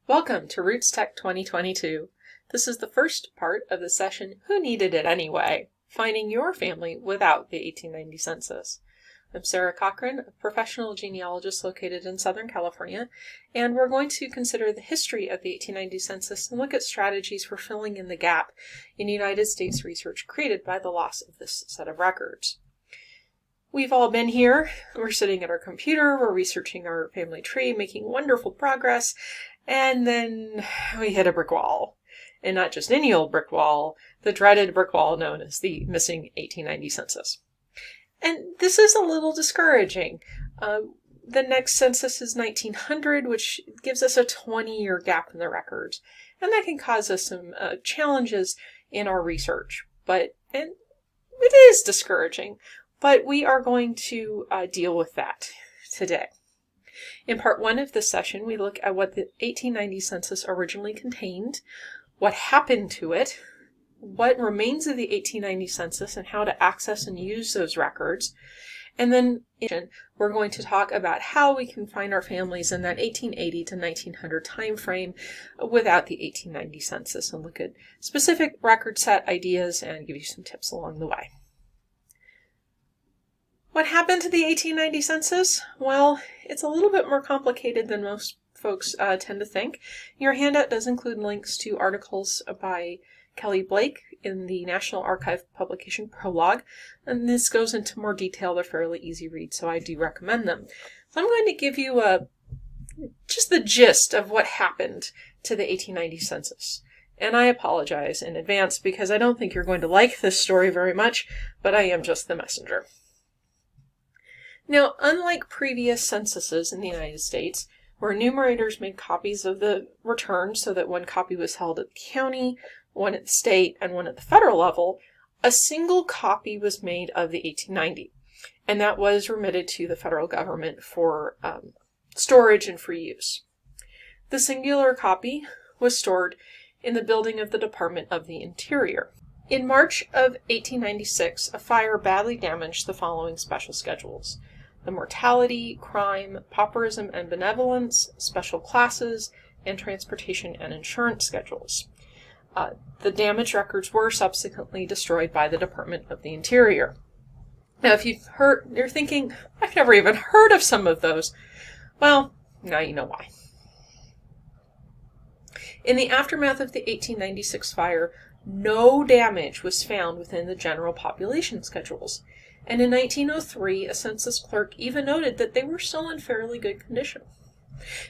Welcome to Roots Tech 2022. This is the first part of the session, Who Needed It Anyway? Finding Your Family Without the 1890 Census. I'm Sarah Cochran, a professional genealogist located in Southern California, and we're going to consider the history of the 1890 Census and look at strategies for filling in the gap in United States research created by the loss of this set of records. We've all been here. We're sitting at our computer, we're researching our family tree, making wonderful progress, and then we hit a brick wall. And not just any old brick wall, the dreaded brick wall known as the missing 1890 census. And this is a little discouraging. The next census is 1900, which gives us a 20-year gap in the records. And that can cause us some challenges in our research. And it is discouraging, but we are going to deal with that today. In part one of this session, we look at what the 1890 census originally contained, what happened to it, what remains of the 1890 census, and how to access and use those records. And then we're going to talk about how we can find our families in that 1880 to 1900 time frame without the 1890 census, and look at specific record set ideas and give you some tips along the way. What happened to the 1890 census? Well, it's a little bit more complicated than most folks tend to think. Your handout does include links to articles by Kelly Blake in the National Archive publication Prologue, and this goes into more detail. They're fairly easy read, so I do recommend them. So I'm going to give you just the gist of what happened to the 1890 census. And I apologize in advance because I don't think you're going to like this story very much, but I am just the messenger. Now, unlike previous censuses in the United States, where enumerators made copies of the returns so that one copy was held at the county, one at the state, and one at the federal level, a single copy was made of the 1890, and that was remitted to the federal government for storage and free use. The singular copy was stored in the building of the Department of the Interior. In March of 1896, a fire badly damaged the following special schedules: the mortality, crime, pauperism and benevolence, special classes, and transportation and insurance schedules. The damaged records were subsequently destroyed by the Department of the Interior. Now, if you're thinking, I've never even heard of some of those. Well, now you know why. In the aftermath of the 1896 fire, no damage was found within the general population schedules. And in 1903, a census clerk even noted that they were still in fairly good condition.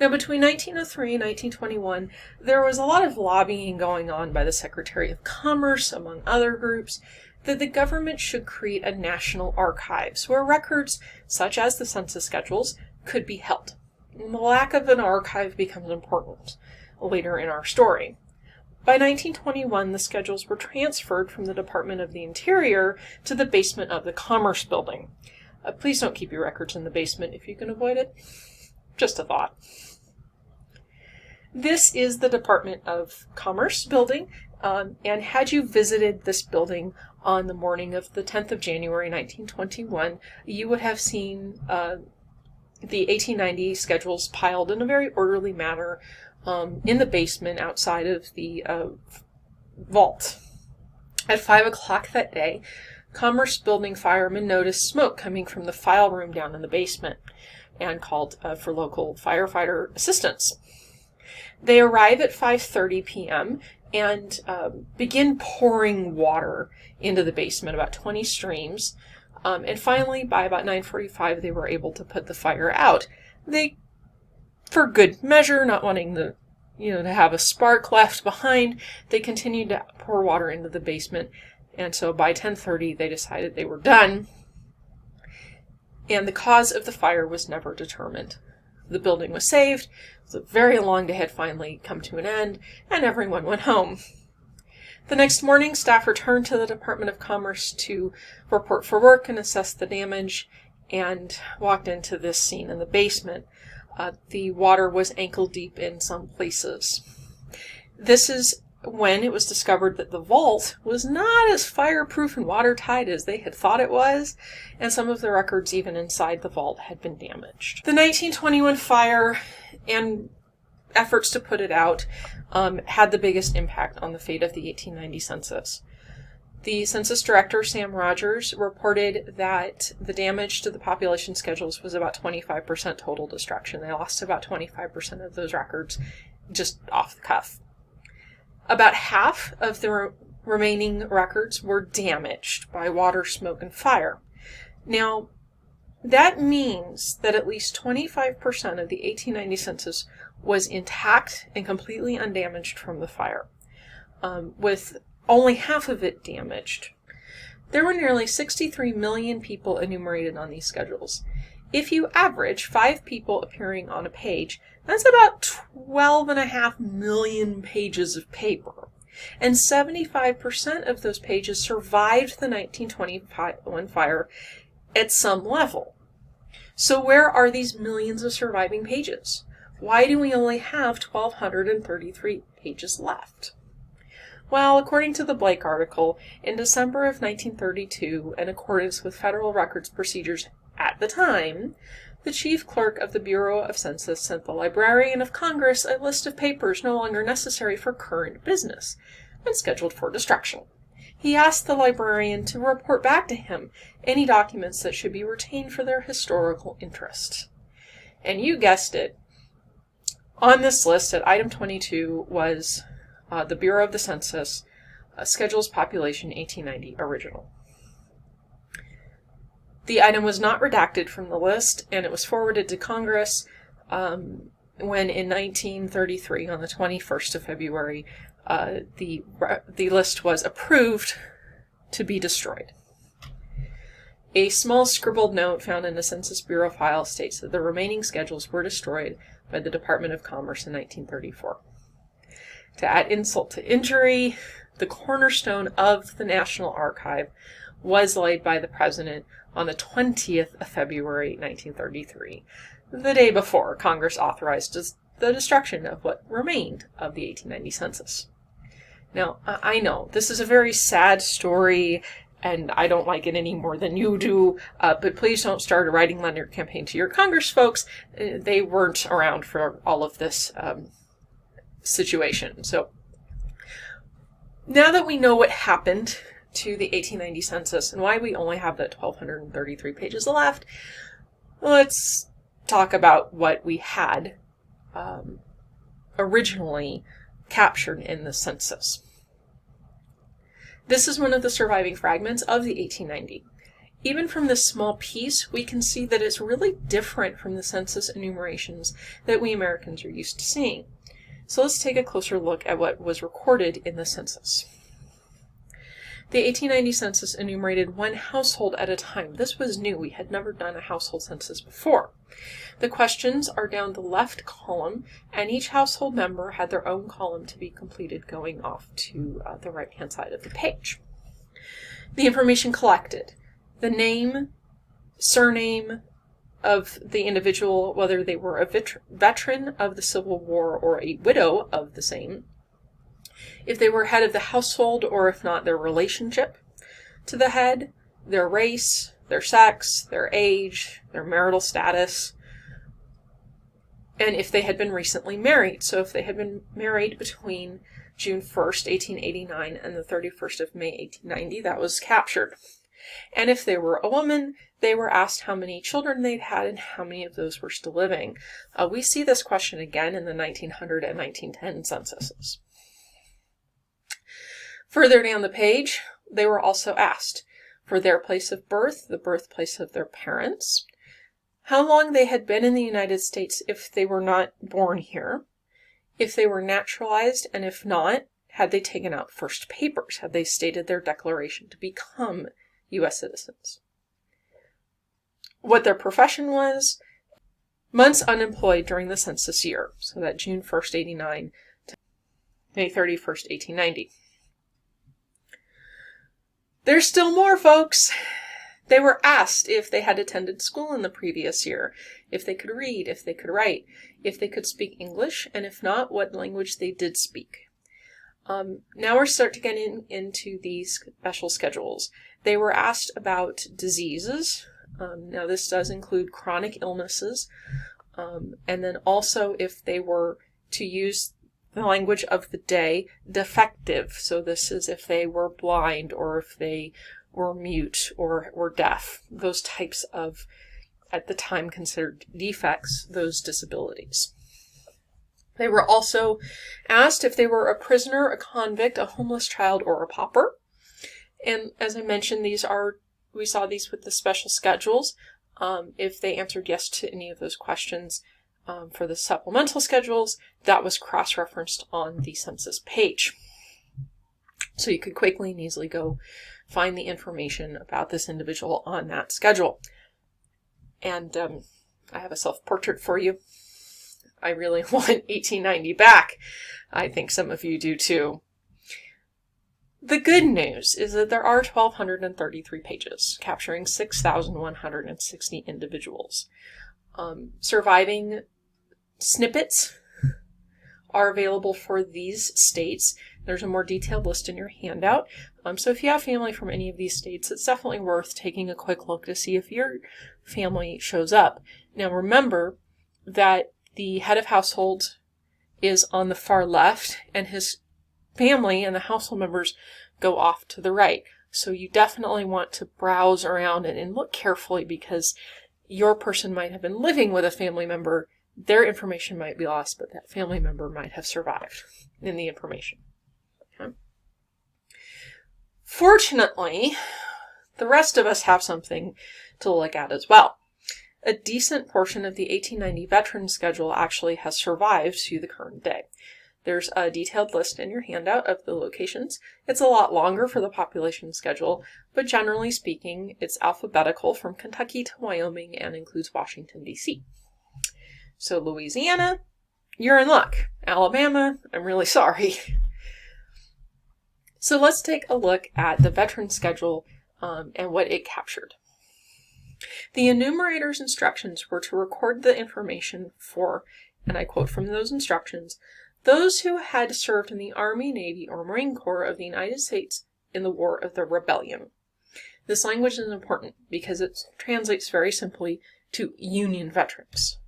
Now, between 1903 and 1921, there was a lot of lobbying going on by the Secretary of Commerce, among other groups, that the government should create a national archives where records, such as the census schedules, could be held. And the lack of an archive becomes important later in our story. By 1921, the schedules were transferred from the Department of the Interior to the basement of the Commerce Building. Please don't keep your records in the basement if you can avoid it. Just a thought. This is the Department of Commerce building, and had you visited this building on the morning of the 10th of January 1921, you would have seen the 1890 schedules piled in a very orderly manner in the basement outside of the vault. At 5 o'clock that day, Commerce Building firemen noticed smoke coming from the file room down in the basement and called for local firefighter assistance. They arrive at 5:30 p.m. and begin pouring water into the basement, about 20 streams. And finally, by about 9:45, they were able to put the fire out. They, for good measure, not wanting to have a spark left behind, they continued to pour water into the basement. And so by 10:30, they decided they were done. And the cause of the fire was never determined. The building was saved, the very long day had finally come to an end, and everyone went home. The next morning, staff returned to the Department of Commerce to report for work and assess the damage, and walked into this scene in the basement. The water was ankle deep in some places. This is when it was discovered that the vault was not as fireproof and watertight as they had thought it was, and some of the records even inside the vault had been damaged. The 1921 fire and efforts to put it out had the biggest impact on the fate of the 1890 census. The census director, Sam Rogers, reported that the damage to the population schedules was about 25% total destruction. They lost about 25% of those records just off the cuff. About half of the remaining records were damaged by water, smoke, and fire. Now, that means that at least 25% of the 1890 census was intact and completely undamaged from the fire, with only half of it damaged. There were nearly 63 million people enumerated on these schedules. If you average 5 people appearing on a page, that's about 12.5 million pages of paper. And 75% of those pages survived the 1921 fire at some level. So where are these millions of surviving pages? Why do we only have 1,233 pages left? Well, according to the Blake article, in December of 1932, in accordance with federal records procedures at the time, the chief clerk of the Bureau of Census sent the Librarian of Congress a list of papers no longer necessary for current business and scheduled for destruction. He asked the librarian to report back to him any documents that should be retained for their historical interest. And you guessed it. On this list at item 22 was the Bureau of the Census, Schedules Population 1890 Original. The item was not redacted from the list, and it was forwarded to Congress when in 1933, on the 21st of February, the list was approved to be destroyed. A small scribbled note found in the Census Bureau file states that the remaining schedules were destroyed by the Department of Commerce in 1934. To add insult to injury, the cornerstone of the National Archive was laid by the President on the 20th of February, 1933, the day before Congress authorized the destruction of what remained of the 1890 census. Now, I know this is a very sad story, and I don't like it any more than you do, but please don't start a writing letter campaign to your Congress folks. They weren't around for all of this situation. So now that we know what happened to the 1890 census and why we only have that 1,233 pages left, let's talk about what we had originally captured in the census. This is one of the surviving fragments of the 1890. Even from this small piece, we can see that it's really different from the census enumerations that we Americans are used to seeing. So let's take a closer look at what was recorded in the census. The 1890 census enumerated one household at a time. This was new. We had never done a household census before. The questions are down the left column, and each household member had their own column to be completed going off to the right-hand side of the page. The information collected: the name, surname of the individual, whether they were a veteran of the Civil War or a widow of the same, if they were head of the household, or if not, their relationship to the head, their race, their sex, their age, their marital status, and if they had been recently married. So if they had been married between June 1st, 1889 and the 31st of May, 1890, that was captured. And if they were a woman, they were asked how many children they'd had and how many of those were still living. We see this question again in the 1900 and 1910 censuses. Further down the page, they were also asked for their place of birth, the birthplace of their parents, how long they had been in the United States if they were not born here, if they were naturalized, and if not, had they taken out first papers, had they stated their declaration to become U.S. citizens, what their profession was, months unemployed during the census year, so that June 1st, 89 to May 31st, 1890. There's still more, folks. They were asked if they had attended school in the previous year, if they could read, if they could write, if they could speak English, and if not, what language they did speak. Now we're starting to get into these special schedules. They were asked about diseases. Now this does include chronic illnesses, and then also if they were to use the language of the day, defective. So this is if they were blind or if they were mute or were deaf, those types of, at the time considered defects, those disabilities. They were also asked if they were a prisoner, a convict, a homeless child, or a pauper. And as I mentioned, we saw these with the special schedules. If they answered yes to any of those questions for the supplemental schedules, that was cross-referenced on the census page. So you could quickly and easily go find the information about this individual on that schedule. And I have a self-portrait for you. I really want 1890 back. I think some of you do too. The good news is that there are 1,233 pages, capturing 6,160 individuals. Surviving snippets are available for these states. There's a more detailed list in your handout. So if you have family from any of these states, it's definitely worth taking a quick look to see if your family shows up. Now remember that the head of household is on the far left, and his family and the household members go off to the right. So you definitely want to browse around and look carefully, because your person might have been living with a family member. Their information might be lost, but that family member might have survived in the information. Okay. Fortunately, the rest of us have something to look at as well. A decent portion of the 1890 veteran schedule actually has survived to the current day. There's a detailed list in your handout of the locations. It's a lot longer for the population schedule, but generally speaking, it's alphabetical from Kentucky to Wyoming and includes Washington, D.C. So Louisiana, you're in luck. Alabama, I'm really sorry. So let's take a look at the veteran schedule and what it captured. The enumerator's instructions were to record the information for, and I quote from those instructions, those who had served in the Army, Navy, or Marine Corps of the United States in the War of the Rebellion. This language is important because it translates very simply to Union veterans.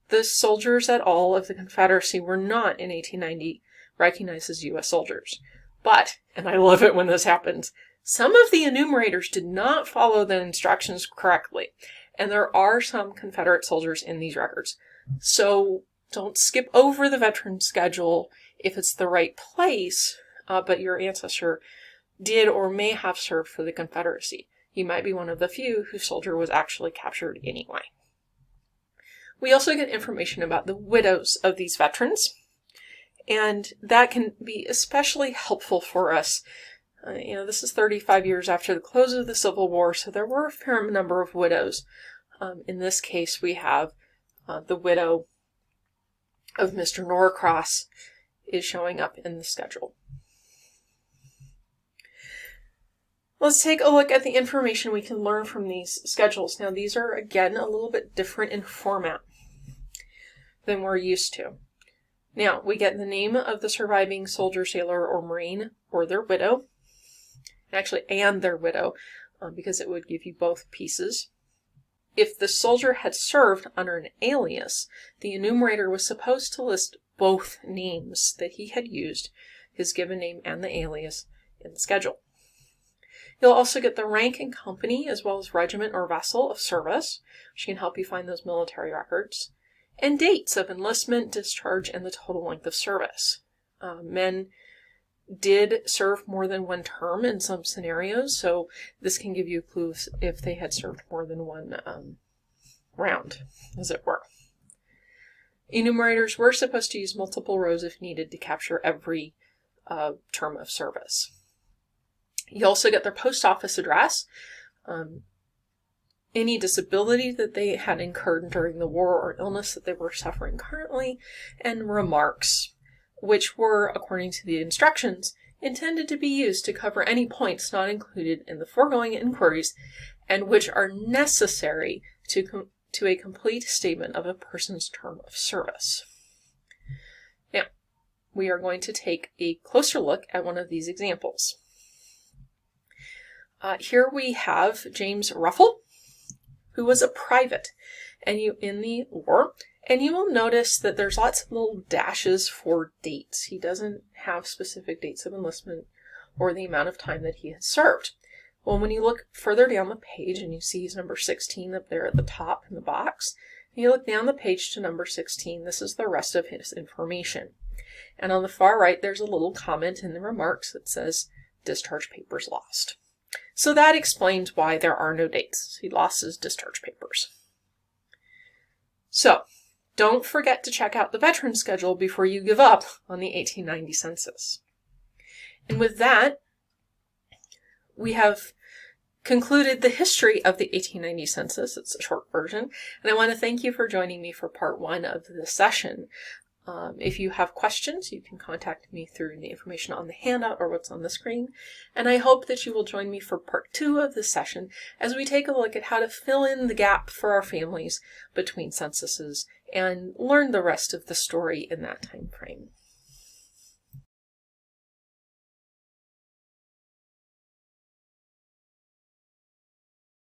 The soldiers at all of the Confederacy were not in 1890 recognized as U.S. soldiers. But, and I love it when this happens, some of the enumerators did not follow the instructions correctly, and there are some Confederate soldiers in these records. So don't skip over the veteran schedule if it's the right place, but your ancestor did or may have served for the Confederacy. You might be one of the few whose soldier was actually captured anyway. We also get information about the widows of these veterans, and that can be especially helpful for us. This is 35 years after the close of the Civil War, so there were a fair number of widows. In this case, we have the widow of Mr. Norcross is showing up in the schedule. Let's take a look at the information we can learn from these schedules. Now, these are, again, a little bit different in format than we're used to. Now, we get the name of the surviving soldier, sailor, or Marine, or their widow. Actually, and their widow, because it would give you both pieces. If the soldier had served under an alias, the enumerator was supposed to list both names that he had used, his given name and the alias, in the schedule. You'll also get the rank and company, as well as regiment or vessel of service, which can help you find those military records, and dates of enlistment, discharge, and the total length of service. Men did serve more than one term in some scenarios, so this can give you clues if they had served more than one round, as it were. Enumerators were supposed to use multiple rows if needed to capture every term of service. You also get their post office address, any disability that they had incurred during the war or illness that they were suffering currently, and remarks, which were, according to the instructions, intended to be used to cover any points not included in the foregoing inquiries, and which are necessary to a complete statement of a person's term of service. Now, we are going to take a closer look at one of these examples. Here we have James Ruffle, who was a private, and you will notice that there's lots of little dashes for dates. He doesn't have specific dates of enlistment or the amount of time that he has served. Well, when you look further down the page and you see he's number 16 up there at the top in the box, and you look down the page to number 16, this is the rest of his information. And on the far right, there's a little comment in the remarks that says, discharge papers lost. So that explains why there are no dates. He lost his discharge papers. So, don't forget to check out the veteran schedule before you give up on the 1890 census. And with that, we have concluded the history of the 1890 census. It's a short version. And I want to thank you for joining me for part 1 of the session. If you have questions, you can contact me through the information on the handout or what's on the screen. And I hope that you will join me for part 2 of the session as we take a look at how to fill in the gap for our families between censuses and learn the rest of the story in that time frame.